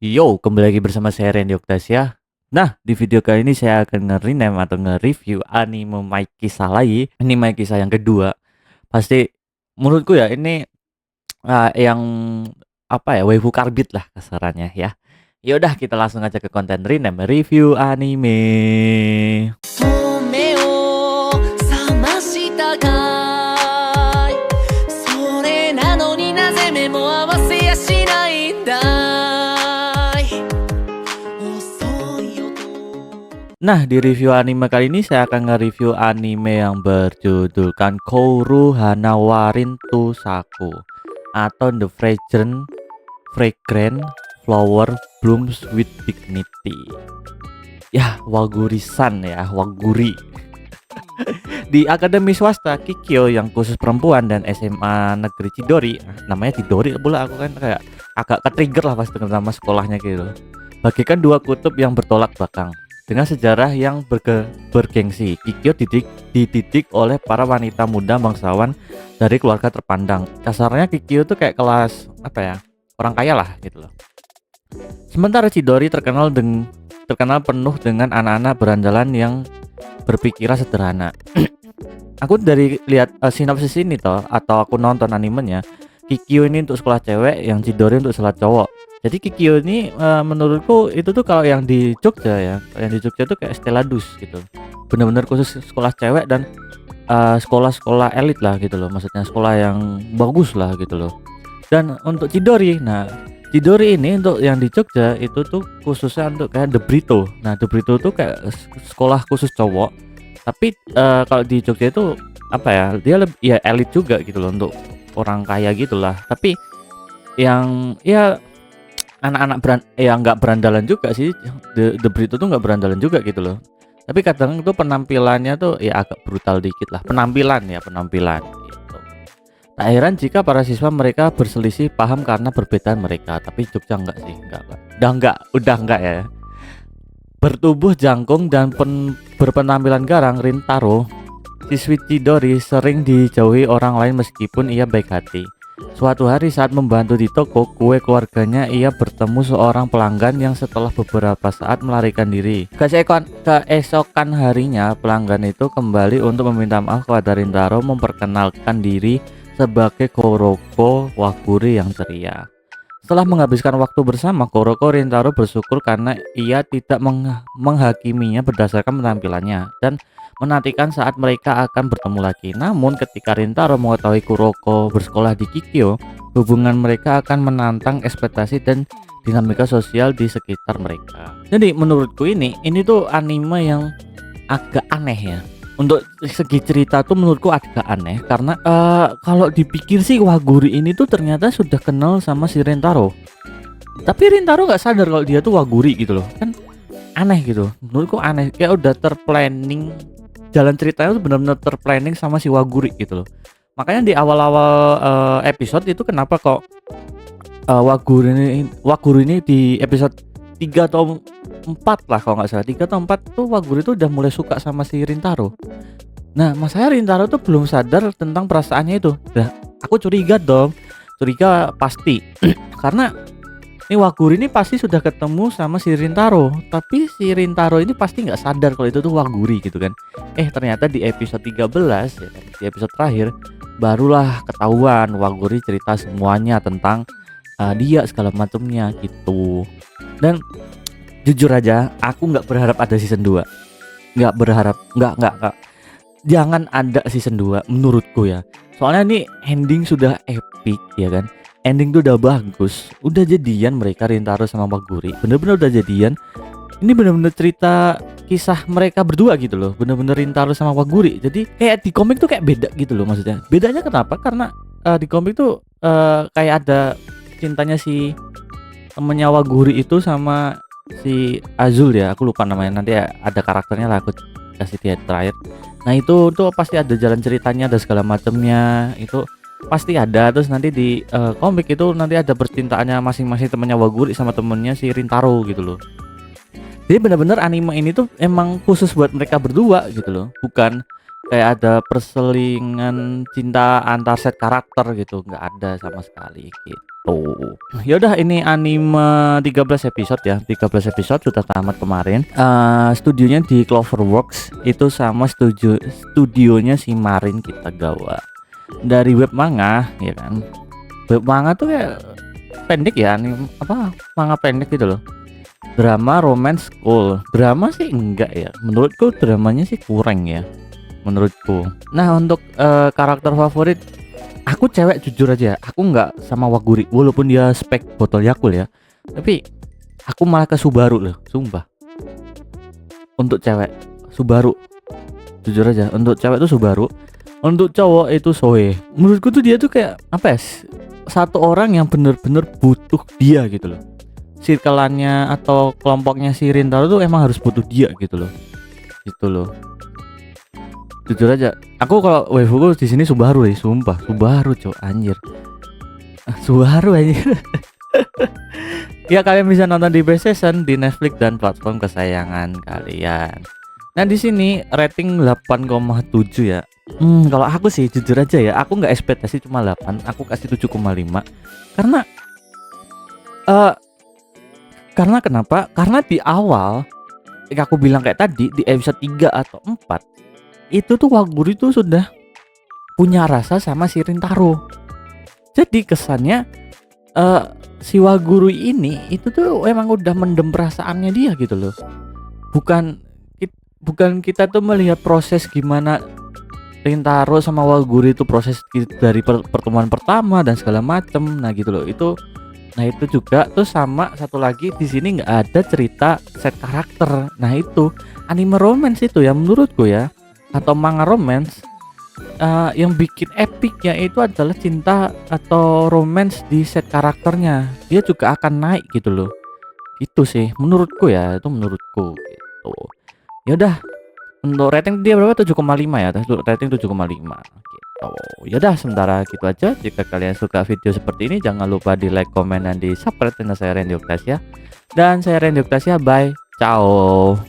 Yo, kembali lagi bersama saya Randy Oktasya. Nah, di video kali ini saya akan nge-rename atau nge-review anime My Kisah lagi. Ini My Kisah yang kedua. Pasti menurutku ya ini yang apa ya, waifu karbit lah kasarannya ya. Ya udah kita langsung aja ke konten rename review anime. 目を覚ましたかいそれなのになぜ目も合わせやしないんだい遅いよと Nah, di review anime kali ini saya akan nge-review anime yang berjudulkan Kouru Hanawarin to Saku atau The Fragrant Flower Blooms with Dignity. Ya, Waguri-san ya, Waguri. Di akademi swasta Kikyo yang khusus perempuan dan SMA negeri Chidori, namanya Chidori pula, aku kan kayak agak ke-trigger lah pas dengar nama sekolahnya gitu. Bagikan dua kutub yang bertolak belakang. Dengan sejarah yang bergengsi, Kikyo dididik oleh para wanita muda bangsawan dari keluarga terpandang. Kasarnya Kikyo tuh kayak kelas apa ya, orang kaya lah gitu loh. Sementara Chidori terkenal penuh dengan anak-anak berandalan yang berpikiran sederhana. Aku dari lihat sinopsis ini toh, atau aku nonton animenya, Kikyo ini untuk sekolah cewek, yang Chidori untuk sekolah cowok. Jadi Kikyo ini menurutku itu tuh kalau yang di Jogja ya, yang di Jogja tuh kayak Steladus gitu. Bener-bener khusus sekolah cewek dan sekolah-sekolah elit lah gitu loh. Maksudnya sekolah yang bagus lah gitu loh. Dan untuk Chidori, nah Chidori ini untuk yang di Jogja itu tuh khususnya untuk kayak The Brito. Nah, The Brito tuh kayak sekolah khusus cowok. Tapi kalau di Jogja itu apa ya? Dia lebih ya elit juga gitu loh, untuk orang kaya gitulah. Tapi yang ya anak-anak nggak berandalan juga sih. The Brito tuh nggak berandalan juga gitu loh. Tapi kadang tuh penampilannya tuh ya agak brutal dikit lah. Penampilan gitu. Tak heran jika para siswa mereka berselisih paham karena perbedaan mereka. Tapi Jogja enggak sih, enggak. Udah enggak ya. Bertubuh jangkung dan berpenampilan garang, Rintaro, siswi Chidori sering dijauhi orang lain meskipun ia baik hati. Suatu hari saat membantu di toko kue keluarganya, ia bertemu seorang pelanggan yang setelah beberapa saat melarikan diri. Keesokan harinya, pelanggan itu kembali untuk meminta maaf kepada Rintaro, memperkenalkan diri sebagai Kuroko Waguri yang ceria. Setelah menghabiskan waktu bersama Kuroko, Rintaro bersyukur karena ia tidak menghakiminya berdasarkan penampilannya dan menantikan saat mereka akan bertemu lagi. Namun ketika Rintaro mengetahui Kuroko bersekolah di Kikyo, hubungan mereka akan menantang ekspektasi dan dinamika sosial di sekitar mereka. Jadi menurutku ini tuh anime yang agak aneh ya. Untuk segi cerita tuh menurutku agak aneh karena kalau dipikir sih Waguri ini tuh ternyata sudah kenal sama si Rintaro. Tapi Rintaro nggak sadar kalau dia tuh Waguri gitu loh. Kan aneh gitu. Menurutku aneh, kayak udah terplanning, jalan ceritanya tuh benar-benar terplanning sama si Waguri gitu loh. Makanya di awal-awal episode itu kenapa kok Waguri ini di episode 3 atau 4 lah kalau nggak salah, 3 atau 4 tuh Waguri tuh udah mulai suka sama si Rintaro. Nah, masalahnya Rintaro tuh belum sadar tentang perasaannya itu. Nah, aku curiga dong, curiga pasti karena ini Waguri ini pasti sudah ketemu sama si Rintaro, tapi si Rintaro ini pasti nggak sadar kalau itu tuh Waguri gitu kan. Ternyata di episode 13 ya, di episode terakhir barulah ketahuan Waguri cerita semuanya tentang dia segala macamnya gitu. Dan jujur aja aku nggak berharap ada season 2. Nggak berharap, nggak, jangan ada season 2 menurutku ya. Soalnya ini ending sudah epic ya kan. Ending tuh udah bagus, udah jadian mereka Rintaro sama Waguri, bener-bener udah jadian. Ini bener-bener cerita kisah mereka berdua gitu loh, bener-bener Rintaro sama Waguri. Jadi kayak di komik tuh kayak beda gitu loh maksudnya. Bedanya kenapa? Karena di komik tuh kayak ada cintanya si temennya Waguri itu sama si Azul ya, aku lupa namanya, nanti ada karakternya lah, aku kasih di terakhir. Nah itu tuh pasti ada jalan ceritanya, ada segala macamnya, itu pasti ada. Terus nanti di komik itu nanti ada percintaannya masing-masing temennya Waguri sama temennya si Rintaro gitu loh. Jadi benar-benar anime ini tuh emang khusus buat mereka berdua gitu loh, bukan kayak ada perselingan cinta antar set karakter gitu, nggak ada sama sekali gitu. Ya udah, ini anime 13 episode ya. 13 episode sudah tamat kemarin. Studionya di Cloverworks itu sama studionya si Marin Kitagawa. Dari web manga ya kan. Web manga tuh kayak pendek ya, anime apa manga pendek gitu loh. Drama romance cool. Drama sih enggak ya. Menurutku dramanya sih kurang ya. Menurutku. Nah, untuk karakter favorit, aku cewek jujur aja, aku nggak sama Waguri walaupun dia spek botol Yakult ya. Tapi aku malah ke Subaru loh, sumpah. Untuk cewek Subaru. Jujur aja, untuk cewek tuh Subaru. Untuk cowok itu Soe. Menurutku tuh dia tuh kayak apa ya? Satu orang yang bener-bener butuh dia gitu loh. Circle-annya atau kelompoknya si Rintaro tuh emang harus butuh dia gitu loh. Gitu loh. Jujur aja, aku kalau waifuku di sini Subaru ya, sumpah. Subaru cok, anjir. Subaru anjir. Ya, kalian bisa nonton di best season di Netflix dan platform kesayangan kalian. Nah, di sini rating 8,7 ya. Kalau aku sih jujur aja ya, aku nggak ekspektasi cuma 8, aku kasih 7,5. Karena karena kenapa? Karena di awal aku bilang kayak tadi di episode 3 atau 4 itu tuh Waguri tuh sudah punya rasa sama si Rintaro. Jadi kesannya si Waguri ini itu tuh emang udah mendem perasaannya dia gitu loh. Bukan kita tuh melihat proses gimana Rintaro sama Waguri itu proses dari pertemuan pertama dan segala macem. Nah gitu loh. Itu juga tuh sama satu lagi di sini nggak ada cerita set karakter. Nah itu anime romance itu ya menurutku ya, atau manga romance yang bikin epicnya itu adalah cinta atau romance di set karakternya. Dia juga akan naik gitu loh. Itu sih menurutku ya, itu menurutku gitu. Ya udah, untuk rating dia berapa? 7,5 ya. Rating 7,5 gitu. Ya udah, sementara gitu aja. Jika kalian suka video seperti ini, jangan lupa di like, komen, dan di subscribe channel saya Randy Octasia. Dan saya Randy Octasia, bye. Ciao.